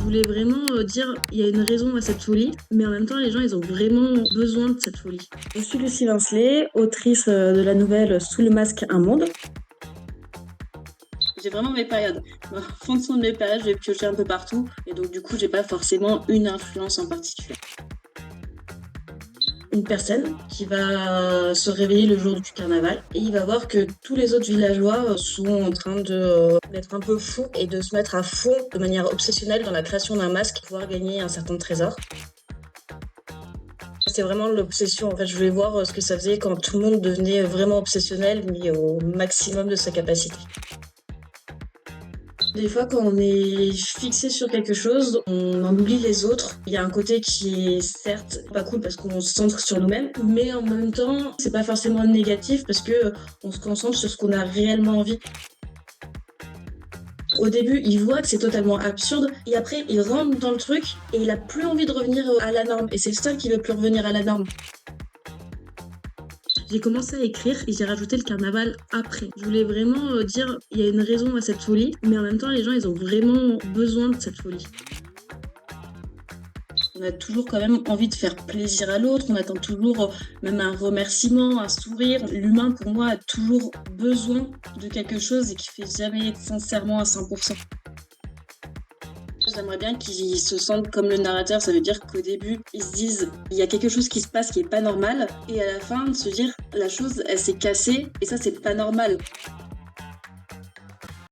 Je voulais vraiment dire, il y a une raison à cette folie, mais en même temps, les gens, ils ont vraiment besoin de cette folie. Je suis Lucie Vincelet, autrice de la nouvelle Sous le masque, un monde. J'ai vraiment mes périodes. En fonction de mes périodes, je vais piocher un peu partout, et donc du coup, j'ai pas forcément une influence en particulier. Une personne qui va se réveiller le jour du carnaval et il va voir que tous les autres villageois sont en train d'être un peu fous et de se mettre à fond de manière obsessionnelle dans la création d'un masque pour pouvoir gagner un certain trésor. C'est vraiment l'obsession. En fait, je voulais voir ce que ça faisait quand tout le monde devenait vraiment obsessionnel, mais au maximum de sa capacité. Des fois, quand on est fixé sur quelque chose, on en oublie les autres. Il y a un côté qui est certes pas cool parce qu'on se centre sur nous-mêmes, mais en même temps, c'est pas forcément négatif parce que on se concentre sur ce qu'on a réellement envie. Au début, il voit que c'est totalement absurde et après, il rentre dans le truc et il a plus envie de revenir à la norme. Et c'est le seul qui veut plus revenir à la norme. J'ai commencé à écrire et j'ai rajouté le carnaval après. Je voulais vraiment dire, il y a une raison à cette folie, mais en même temps, les gens, ils ont vraiment besoin de cette folie. On a toujours quand même envie de faire plaisir à l'autre, on attend toujours même un remerciement, un sourire. L'humain, pour moi, a toujours besoin de quelque chose et qui fait jamais être sincèrement à 100%. J'aimerais bien qu'ils se sentent comme le narrateur, ça veut dire qu'au début, ils se disent il y a quelque chose qui se passe qui est pas normal, et à la fin, de se dire la chose, elle s'est cassée, et ça, c'est pas normal.